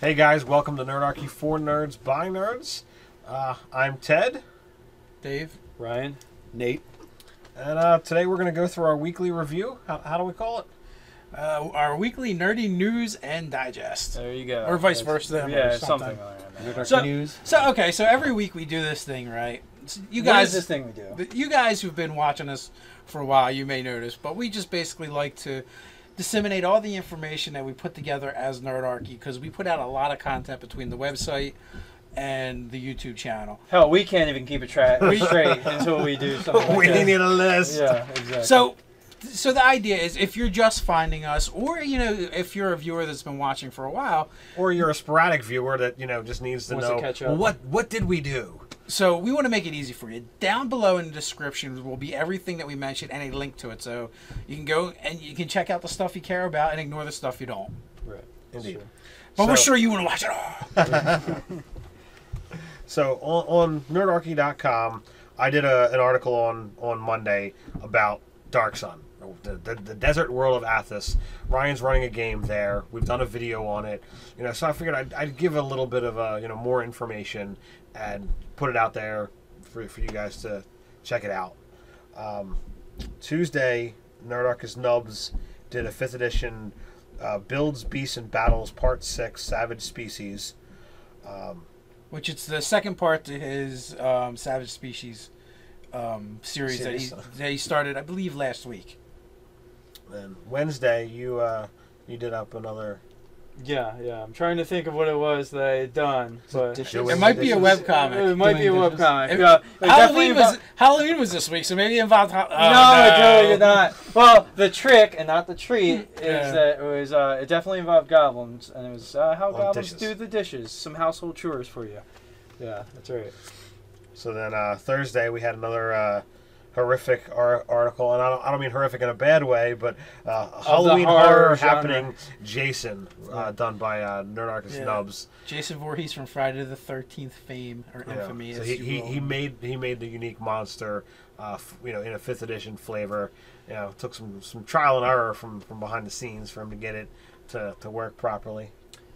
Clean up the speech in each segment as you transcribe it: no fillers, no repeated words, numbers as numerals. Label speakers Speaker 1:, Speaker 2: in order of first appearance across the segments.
Speaker 1: Hey guys, welcome to Nerdarchy for Nerds by Nerds. I'm Ted.
Speaker 2: Dave.
Speaker 3: Ryan.
Speaker 4: Nate.
Speaker 1: And today we're going to go through our weekly review. How do we call it?
Speaker 2: Our weekly nerdy news and digest.
Speaker 3: There you go.
Speaker 2: Or vice versa.
Speaker 3: Yeah,
Speaker 2: or
Speaker 3: something like that.
Speaker 4: So, news.
Speaker 2: So every week we do this thing, right? So you
Speaker 3: What
Speaker 2: guys,
Speaker 3: is this thing we do?
Speaker 2: You guys who've been watching us for a while, you may notice, but we just basically like to disseminate all the information that we put together as Nerdarchy, because we put out a lot of content between the website and the YouTube channel.
Speaker 3: Hell, we can't even keep it straight until we do something like
Speaker 1: We
Speaker 3: that.
Speaker 1: need a list.
Speaker 3: Yeah, exactly.
Speaker 2: So the idea is, if you're just finding us, or if you're a viewer that's been watching for a while,
Speaker 1: Or you're a sporadic viewer that just needs to
Speaker 3: Wants to
Speaker 1: know,
Speaker 3: catch up.
Speaker 1: well, what did we do?
Speaker 2: so we want to make it easy for you. Down below in the description will be everything that we mentioned and a link to it, so you can go and you can check out the stuff you care about and ignore the stuff you don't.
Speaker 3: Right.
Speaker 1: Indeed.
Speaker 3: Sure.
Speaker 2: But we're
Speaker 1: So-
Speaker 2: sure you want to watch it all.
Speaker 1: So on nerdarchy.com, I did an article on Monday about Dark Sun, the desert world of Athas. Ryan's running a game there. We've done a video on it. So I figured I'd give a little bit of more information and put it out there for you guys to check it out. Tuesday, Nerdarchy Nubs did a 5th edition Builds, Beasts, and Battles Part 6 Savage Species.
Speaker 2: Which it's the second part to his Savage Species series that he started, I believe, last week.
Speaker 1: And Wednesday, you did up another.
Speaker 3: Yeah. I'm trying to think of what it was that I had done, but
Speaker 2: It might be a webcomic.
Speaker 3: it might be a
Speaker 4: Doing
Speaker 3: webcomic.
Speaker 2: It-
Speaker 3: Yeah, it definitely
Speaker 2: Halloween was this week, so maybe it involved.
Speaker 3: No, it really did not. Well, the trick and not the treat is
Speaker 2: Yeah.
Speaker 3: that it was. It definitely involved goblins, and it was how goblins
Speaker 1: dishes.
Speaker 3: do the dishes. Some household chores for you. Yeah, that's right.
Speaker 1: So then Thursday we had another horrific article, and I don't mean horrific in a bad way, but Halloween
Speaker 3: horror
Speaker 1: horror
Speaker 3: genre.
Speaker 1: happening. Jason, done by Nerdarchy
Speaker 2: Yeah.
Speaker 1: Nubs.
Speaker 2: Jason Voorhees from Friday the 13th fame or infamy.
Speaker 1: So
Speaker 2: as
Speaker 1: he
Speaker 2: you will.
Speaker 1: made the unique monster, in a 5th edition flavor. Took some trial and error from behind the scenes for him to get it to work properly.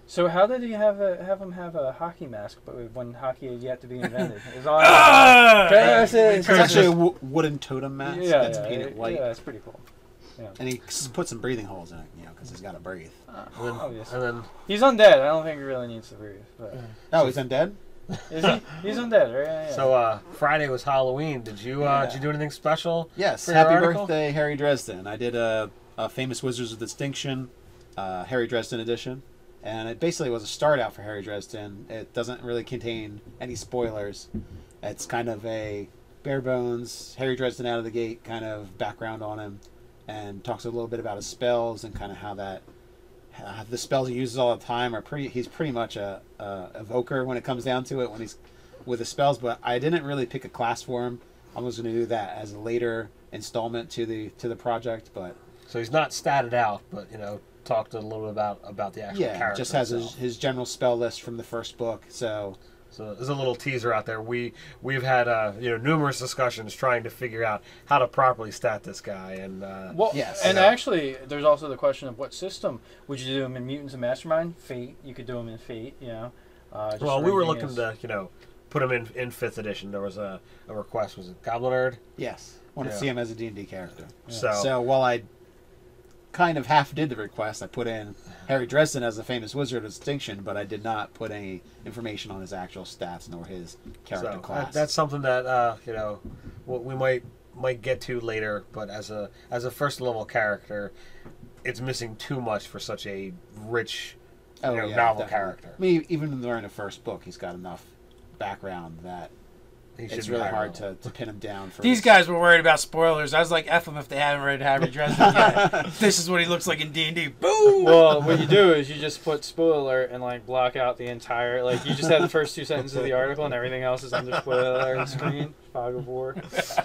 Speaker 3: So how did he have him have a hockey mask, but when hockey had yet to be invented? It was all
Speaker 4: It's
Speaker 3: it's
Speaker 4: actually a wooden totem mask that's painted white.
Speaker 3: Yeah, it's pretty cool. Yeah.
Speaker 4: And he put some breathing holes in it, because he's got to breathe.
Speaker 3: Obviously.
Speaker 1: And then
Speaker 3: He's undead. I don't think he really needs to breathe. But.
Speaker 4: Oh, he's undead?
Speaker 3: Is he? He's undead, right? Yeah.
Speaker 1: so Friday was Halloween. Did you do anything special?
Speaker 4: Yes.
Speaker 1: For your
Speaker 4: Happy
Speaker 1: article?
Speaker 4: birthday, Harry Dresden. I did a Famous Wizards of Distinction, Harry Dresden edition. And it basically was a start out for Harry Dresden. It doesn't really contain any spoilers. It's kind of a bare bones Harry Dresden out of the gate kind of background on him, and talks a little bit about his spells and kind of how the spells he uses all the time are he's pretty much a evoker when it comes down to it when he's with the spells. But I didn't really pick a class for him. I was going to do that as a later installment to the project, but
Speaker 1: So he's not statted out, but talked a little bit about the actual character.
Speaker 4: just has
Speaker 1: itself.
Speaker 4: his general spell list from the first book. So
Speaker 1: There's a little teaser out there. We've had numerous discussions trying to figure out how to properly stat this guy, and
Speaker 3: Well,
Speaker 4: Yes.
Speaker 3: and actually, there's also the question of what system would you do him in? Mutants and Mastermind, Fate. You could do him in Fate. Just
Speaker 1: well, we were
Speaker 3: ranking
Speaker 1: looking
Speaker 3: as-
Speaker 1: to put him in 5th edition. There was a request. Was it Goblin N.E.R.D?
Speaker 4: yes, want to
Speaker 1: Yeah.
Speaker 4: see him as a D&D character.
Speaker 1: So
Speaker 4: So while I kind of half did the request, I put in Harry Dresden as a famous wizard of distinction, but I did not put any information on his actual stats nor his character class.
Speaker 1: that's something that we might get to later. But as a first level character, it's missing too much for such a rich novel
Speaker 4: definitely.
Speaker 1: character.
Speaker 4: I mean, even during the first book, he's got enough background that
Speaker 1: He should
Speaker 4: it's
Speaker 1: be
Speaker 4: really
Speaker 1: higher
Speaker 4: hard
Speaker 1: level.
Speaker 4: to pin him down. For
Speaker 2: These guys were worried about spoilers. I was like, F them if they haven't read Harry Dresden yet. This is what he looks like in D&D. Boom!
Speaker 3: Well, what you do is you just put spoiler and block out the entire you just have the first 2 sentences of the article and everything else is under spoiler screen. Fog of war.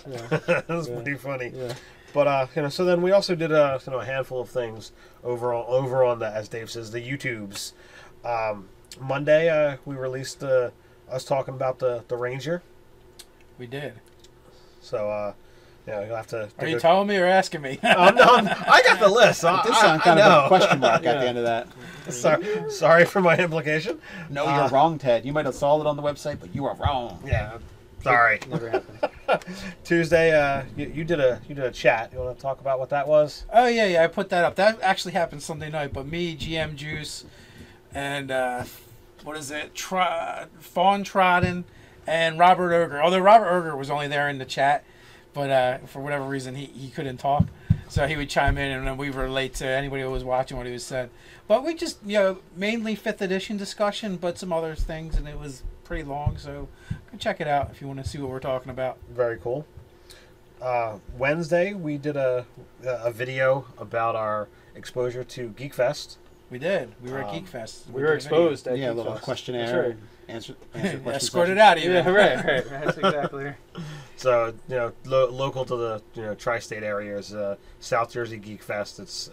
Speaker 3: Yeah.
Speaker 1: That's
Speaker 3: Yeah.
Speaker 1: pretty funny.
Speaker 3: Yeah.
Speaker 1: But so then we also did a handful of things over on the, as Dave says, the YouTubes. Monday we released us talking about the Ranger.
Speaker 2: We did.
Speaker 1: So Yeah, you'll have to.
Speaker 2: Are you telling me or asking me?
Speaker 1: I got the list.
Speaker 4: It did sound kind of a question mark at the end of that.
Speaker 1: Sorry for my implication.
Speaker 4: No, you're wrong, Ted. You might have saw it on the website, but you are wrong.
Speaker 1: Yeah. Sorry.
Speaker 3: Never happened.
Speaker 1: Tuesday, you did a chat. You want to talk about what that was?
Speaker 2: Oh yeah, I put that up. That actually happened Sunday night. But me, GM Juice, and what is it? Fawn Trodden and Robert Erger. Although Robert Erger was only there in the chat, but for whatever reason he couldn't talk, so he would chime in, and then we relate to anybody who was watching what he was said. But we just mainly 5th edition discussion, but some other things, and it was pretty long. So go check it out if you want to see what we're talking about.
Speaker 1: Very cool. Wednesday we did a video about our exposure to Geek Fest.
Speaker 2: We did. We were at Geek Fest.
Speaker 3: We were exposed at
Speaker 4: a
Speaker 3: Geek
Speaker 4: little
Speaker 3: Fest.
Speaker 4: questionnaire.
Speaker 3: Right.
Speaker 4: Answer questions.
Speaker 2: Escorted out even.
Speaker 3: Yeah, right. That's exactly right.
Speaker 1: So local to the tri-state area is South Jersey Geek Fest. It's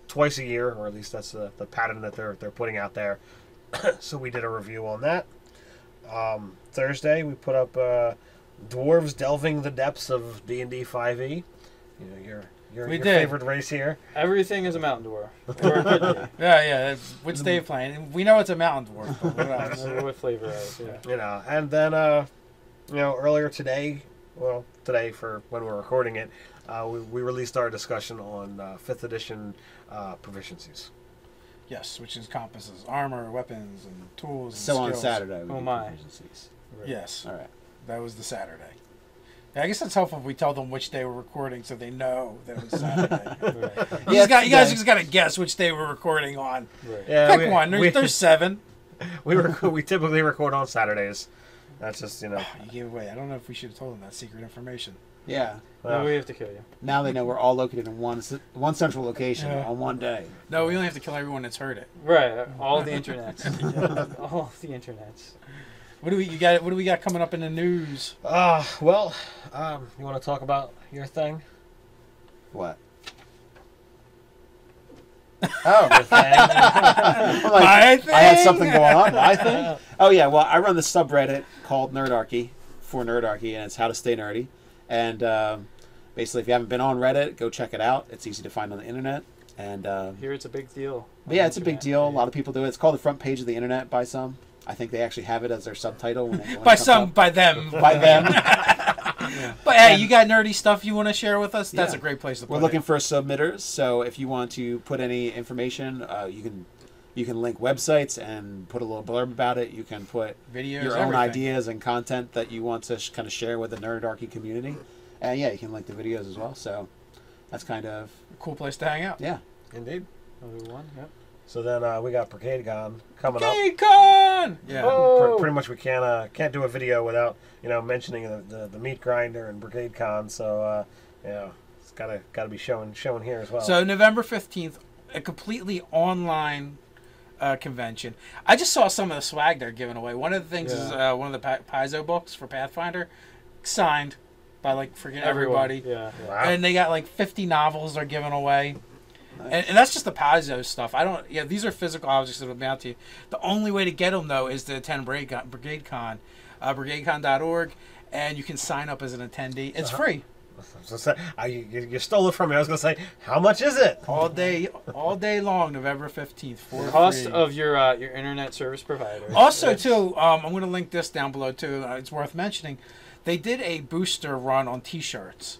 Speaker 1: twice a year, or at least that's the pattern that they're putting out there. So we did a review on that. Thursday we put up Dwarves delving the depths of D&D 5e. Your favorite race here.
Speaker 3: Everything is a mountain dwarf. Or it could be.
Speaker 2: Yeah. What's Dave playing? We know it's a mountain dwarf. But what else?
Speaker 3: What flavor is? Yeah.
Speaker 1: And then earlier today, today for when we're recording it, we released our discussion on 5th edition proficiencies.
Speaker 2: Yes, which encompasses armor, weapons, and tools. And
Speaker 4: so
Speaker 2: skills.
Speaker 4: on Saturday.
Speaker 3: Oh my.
Speaker 4: Right.
Speaker 2: Yes.
Speaker 4: All right.
Speaker 2: That was the Saturday. Yeah, I guess it's helpful if we tell them which day we're recording, so they know that it was Saturday. Right. You guys just got to guess which day we're recording on.
Speaker 3: Right.
Speaker 1: Yeah,
Speaker 2: pick one. There's 7.
Speaker 1: We typically record on Saturdays. That's just
Speaker 2: You gave away. I don't know if we should have told them that secret information.
Speaker 4: Yeah.
Speaker 3: No, we have to kill you.
Speaker 4: Now they know we're all located in one central location on one day.
Speaker 2: No, we only have to kill everyone that's heard it.
Speaker 3: Right. All the internets. All the internets.
Speaker 2: What do we got coming up in the news?
Speaker 1: you want to talk about your thing?
Speaker 4: What?
Speaker 1: Oh, your thing.
Speaker 2: My thing?
Speaker 4: I had something going on. My thing? Oh yeah. Well, I run the subreddit called Nerdarchy for Nerdarchy, and it's how to stay nerdy. And basically, if you haven't been on Reddit, go check it out. It's easy to find on the internet. And
Speaker 3: here it's a big deal.
Speaker 4: But yeah, it's a big deal. A lot of people do it. It's called the front page of the internet by some. I think they actually have it as their subtitle.
Speaker 2: By some, by them.
Speaker 4: By them.
Speaker 2: But hey, you got nerdy stuff you want to share with us? That's a great place to put it.
Speaker 4: We're looking for submitters, so if you want to put any information, you can link websites and put a little blurb about it. You can put
Speaker 2: videos,
Speaker 4: your own
Speaker 2: everything.
Speaker 4: ideas and content that you want to kind of share with the Nerdarchy community. And yeah, you can link the videos as well. So that's kind of
Speaker 2: a cool place to hang out.
Speaker 4: Yeah.
Speaker 1: Indeed.
Speaker 3: Another one, yep.
Speaker 1: So then we got Brigade Con coming up.
Speaker 2: Brigade Con! Yeah.
Speaker 3: Oh!
Speaker 1: Pretty much we can't do a video without mentioning the meat grinder and Brigade Con. So it's gotta be shown here as well.
Speaker 2: So November 15th, a completely online convention. I just saw some of the swag they're giving away. One of the things is one of the Paizo books for Pathfinder, signed by freaking everybody.
Speaker 3: Yeah.
Speaker 1: Wow.
Speaker 2: And they got 50 novels they're giving away. Nice. And that's just the Paizo stuff. These are physical objects that will mail to you. The only way to get them, though, is to attend Brigade Con, BrigadeCon.org, and you can sign up as an attendee. It's free.
Speaker 1: You stole it from me. I was going to say, how much is it?
Speaker 2: All day long, November 15th. For
Speaker 3: cost
Speaker 2: free.
Speaker 3: of your internet service provider.
Speaker 2: Also, too, I'm going to link this down below, too. It's worth mentioning. They did a booster run on T-shirts,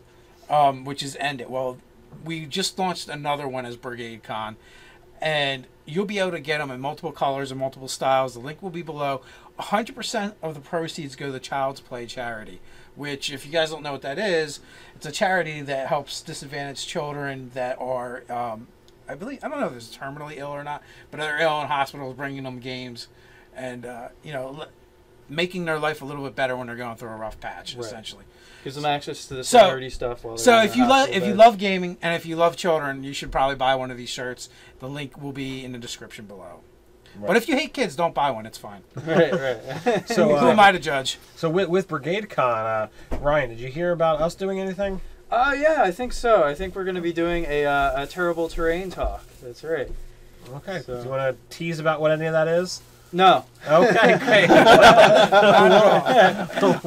Speaker 2: which is ended. Well, we just launched another one as Brigade Con, and you'll be able to get them in multiple colors and multiple styles. The link will be below. 100% of the proceeds go to the Child's Play charity, which, if you guys don't know what that is, it's a charity that helps disadvantaged children that are, I don't know if they're terminally ill or not, but they're ill in hospitals, bringing them games, and making their life a little bit better when they're going through a rough patch, essentially.
Speaker 3: Gives them access to the nerdy stuff.
Speaker 2: So if you love gaming and if you love children, you should probably buy one of these shirts. The link will be in the description below. Right. But if you hate kids, don't buy one. It's fine.
Speaker 3: Right.
Speaker 2: So who am I to judge?
Speaker 1: So with Brigade Con, Ryan, did you hear about us doing anything?
Speaker 3: Yeah, I think so. I think we're going to be doing a terrible terrain talk. That's right.
Speaker 1: Okay.
Speaker 3: So.
Speaker 1: Do you want to tease about what any of that is?
Speaker 3: No,
Speaker 1: Okay, great.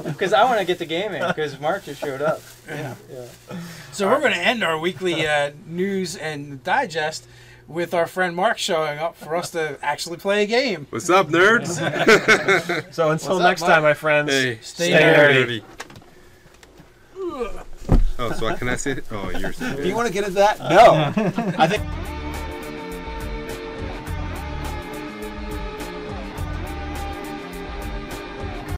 Speaker 3: because I want to get to gaming. Because Mark just showed up.
Speaker 2: Yeah.
Speaker 3: Yeah.
Speaker 2: So we're going to end our weekly news and digest with our friend Mark showing up for us to actually play a game.
Speaker 5: What's up, nerds?
Speaker 1: So until
Speaker 2: What's up,
Speaker 1: next
Speaker 2: Mike?
Speaker 1: time, my friends,
Speaker 5: Hey,
Speaker 2: Stay
Speaker 1: nerdy.
Speaker 5: Oh, so can I say it? Oh, you're.
Speaker 4: Do you want to get into that? No. I think.